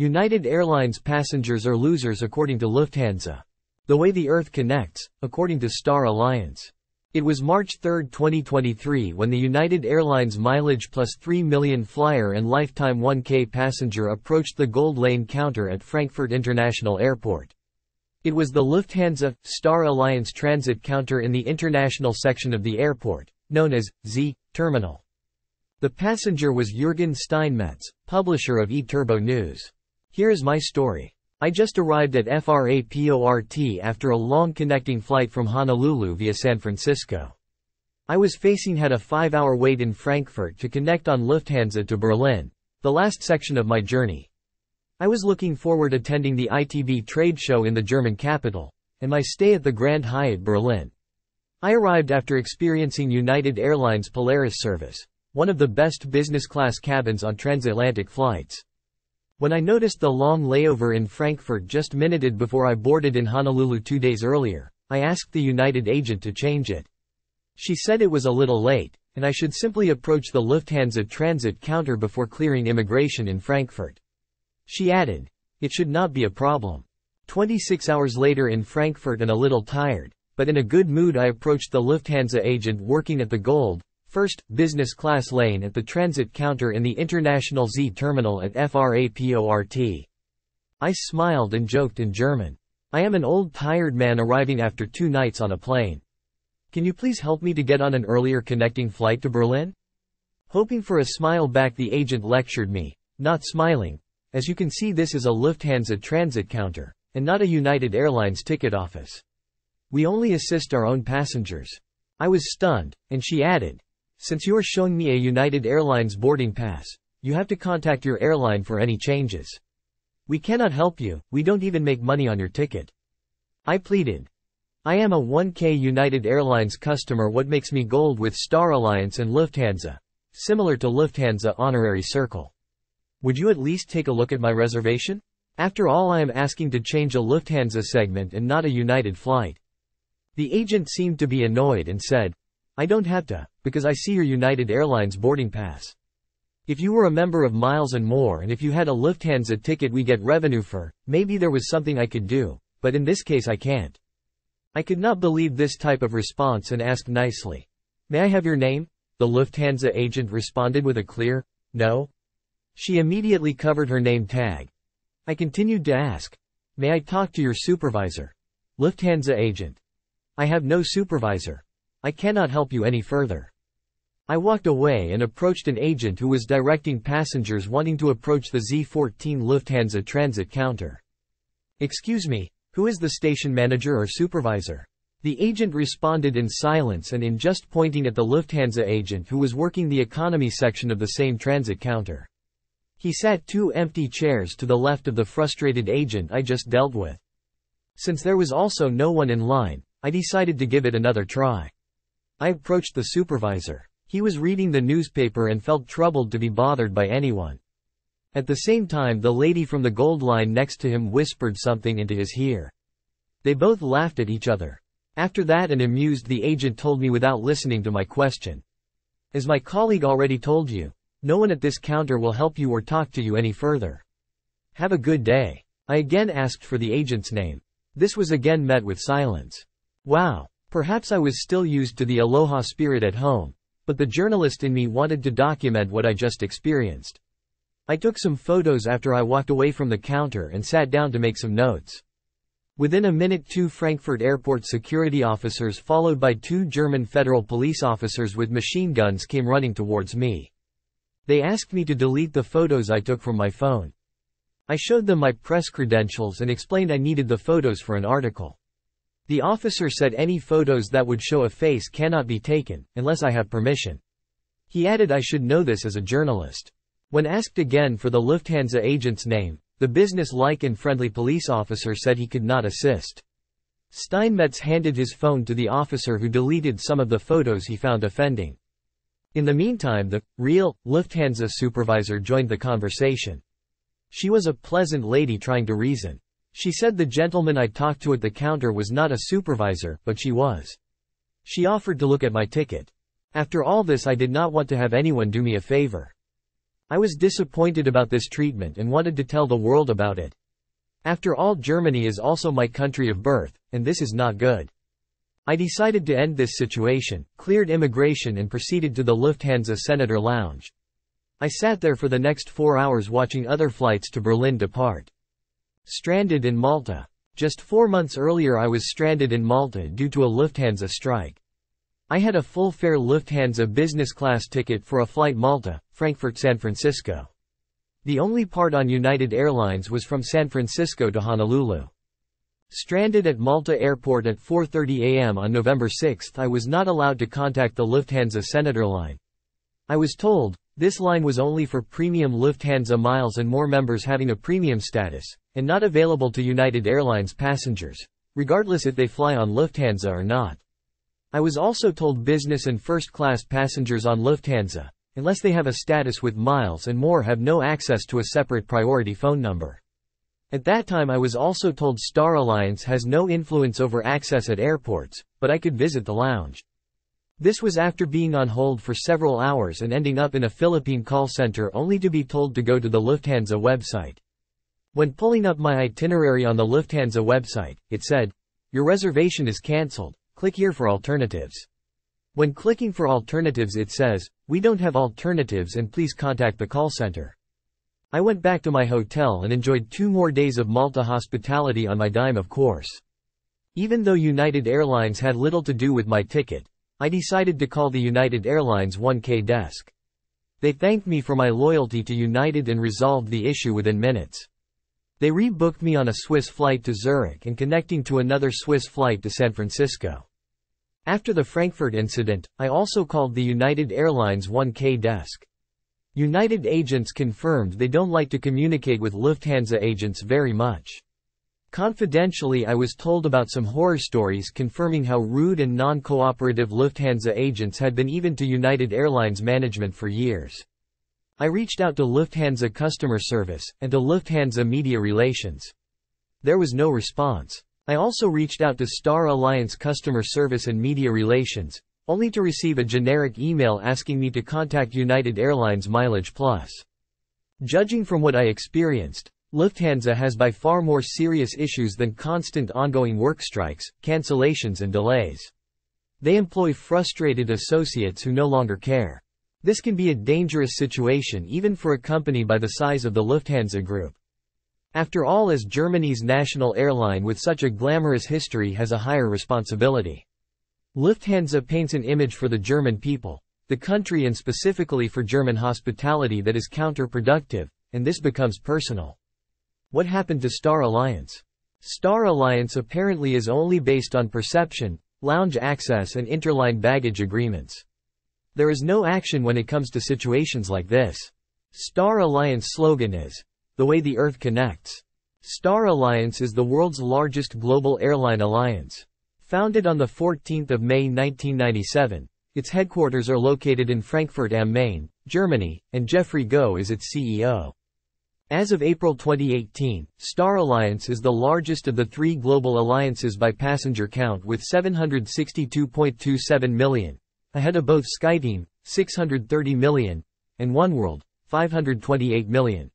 United Airlines passengers are losers according to Lufthansa. The way the Earth connects, according to Star Alliance. It was March 3, 2023 when the United Airlines Mileage Plus 3 million flyer and lifetime 1K passenger approached the Gold Lane counter at Frankfurt International Airport. It was the Lufthansa Star Alliance transit counter in the international section of the airport, known as Z Terminal. The passenger was Jürgen Steinmetz, publisher of eTurbo News. Here is my story. I just arrived at Fraport after a long connecting flight from Honolulu via San Francisco. I was had a 5-hour wait in Frankfurt to connect on Lufthansa to Berlin, the last section of my journey. I was looking forward attending the ITB trade show in the German capital, and my stay at the Grand Hyatt Berlin. I arrived after experiencing United Airlines Polaris service, one of the best business class cabins on transatlantic flights. When I noticed the long layover in Frankfurt just minuted before I boarded in Honolulu 2 days earlier, I asked the United agent to change it. She said it was a little late, and I should simply approach the Lufthansa transit counter before clearing immigration in Frankfurt. She added, it should not be a problem. 26 hours later in Frankfurt and a little tired, but in a good mood, I approached the Lufthansa agent working at the Gold First business class lane at the transit counter in the International Z terminal at Fraport. I smiled and joked in German. I am an old tired man arriving after 2 nights on a plane. Can you please help me to get on an earlier connecting flight to Berlin? Hoping for a smile back, the agent lectured me, not smiling. As you can see, this is a Lufthansa transit counter, and not a United Airlines ticket office. We only assist our own passengers. I was stunned, and she added, since you are showing me a United Airlines boarding pass, you have to contact your airline for any changes. We cannot help you, we don't even make money on your ticket. I pleaded. I am a 1K United Airlines customer. What makes me gold with Star Alliance and Lufthansa? Similar to Lufthansa Honorary Circle. Would you at least take a look at my reservation? After all, I am asking to change a Lufthansa segment and not a United flight. The agent seemed to be annoyed and said, I don't have to, because I see your United Airlines boarding pass. If you were a member of Miles & More and if you had a Lufthansa ticket we get revenue for, maybe there was something I could do, but in this case I can't. I could not believe this type of response and asked nicely, may I have your name? The Lufthansa agent responded with a clear, no. She immediately covered her name tag. I continued to ask, may I talk to your supervisor? Lufthansa agent. I have no supervisor. I cannot help you any further. I walked away and approached an agent who was directing passengers wanting to approach the Z14 Lufthansa transit counter. Excuse me, who is the station manager or supervisor? The agent responded in silence and in just pointing at the Lufthansa agent who was working the economy section of the same transit counter. He sat 2 empty chairs to the left of the frustrated agent I just dealt with. Since there was also no one in line, I decided to give it another try. I approached the supervisor. He was reading the newspaper and felt troubled to be bothered by anyone. At the same time, the lady from the gold line next to him whispered something into his ear. They both laughed at each other. After that, and amused, the agent told me without listening to my question. As my colleague already told you, no one at this counter will help you or talk to you any further. Have a good day. I again asked for the agent's name. This was again met with silence. Wow. Perhaps I was still used to the aloha spirit at home, but the journalist in me wanted to document what I just experienced. I took some photos after I walked away from the counter and sat down to make some notes. Within a minute, 2 Frankfurt airport security officers followed by 2 German federal police officers with machine guns came running towards me. They asked me to delete the photos I took from my phone. I showed them my press credentials and explained I needed the photos for an article. The officer said any photos that would show a face cannot be taken, unless I have permission. He added I should know this as a journalist. When asked again for the Lufthansa agent's name, the business-like and friendly police officer said he could not assist. Steinmetz handed his phone to the officer who deleted some of the photos he found offending. In the meantime, the real Lufthansa supervisor joined the conversation. She was a pleasant lady trying to reason. She said the gentleman I talked to at the counter was not a supervisor, but she was. She offered to look at my ticket. After all this, I did not want to have anyone do me a favor. I was disappointed about this treatment and wanted to tell the world about it. After all, Germany is also my country of birth, and this is not good. I decided to end this situation, cleared immigration and proceeded to the Lufthansa Senator Lounge. I sat there for the next 4 hours watching other flights to Berlin depart. Stranded in Malta. Just 4 months earlier I was stranded in Malta due to a Lufthansa strike. I had a full-fare Lufthansa business class ticket for a flight Malta, Frankfurt-San Francisco. The only part on United Airlines was from San Francisco to Honolulu. Stranded at Malta Airport at 4:30 a.m. on November 6, I was not allowed to contact the Lufthansa Senator line. I was told, this line was only for premium Lufthansa miles and more members having a premium status, and not available to United Airlines passengers, regardless if they fly on Lufthansa or not. I was also told business and first-class passengers on Lufthansa, unless they have a status with miles and more, have no access to a separate priority phone number. At that time I was also told Star Alliance has no influence over access at airports, but I could visit the lounge. This was after being on hold for several hours and ending up in a Philippine call center only to be told to go to the Lufthansa website. When pulling up my itinerary on the Lufthansa website, it said, "Your reservation is cancelled. Click here for alternatives." When clicking for alternatives it says, "We don't have alternatives and please contact the call center." I went back to my hotel and enjoyed 2 more days of Malta hospitality on my dime, of course. Even though United Airlines had little to do with my ticket, I decided to call the United Airlines 1K desk. They thanked me for my loyalty to United and resolved the issue within minutes. They rebooked me on a Swiss flight to Zurich and connecting to another Swiss flight to San Francisco. After the Frankfurt incident, I also called the United Airlines 1K desk. United agents confirmed they don't like to communicate with Lufthansa agents very much. Confidentially, I was told about some horror stories confirming how rude and non-cooperative Lufthansa agents had been even to United Airlines management for years. I reached out to Lufthansa customer service, and to Lufthansa media relations. There was no response. I also reached out to Star Alliance customer service and media relations, only to receive a generic email asking me to contact United Airlines Mileage Plus. Judging from what I experienced, Lufthansa has by far more serious issues than constant ongoing work strikes, cancellations and delays. They employ frustrated associates who no longer care. This can be a dangerous situation even for a company by the size of the Lufthansa Group. After all, as Germany's national airline with such a glamorous history has a higher responsibility. Lufthansa paints an image for the German people, the country, and specifically for German hospitality that is counterproductive, and this becomes personal. What happened to Star Alliance? Star Alliance apparently is only based on perception, lounge access and interline baggage agreements. There is no action when it comes to situations like this. Star Alliance slogan is, "The way the Earth connects." Star Alliance is the world's largest global airline alliance. Founded on 14 May 1997, its headquarters are located in Frankfurt am Main, Germany, and Jeffrey Goh is its CEO. As of April 2018, Star Alliance is the largest of the 3 global alliances by passenger count with 762.27 million, ahead of both SkyTeam, 630 million, and oneworld, 528 million.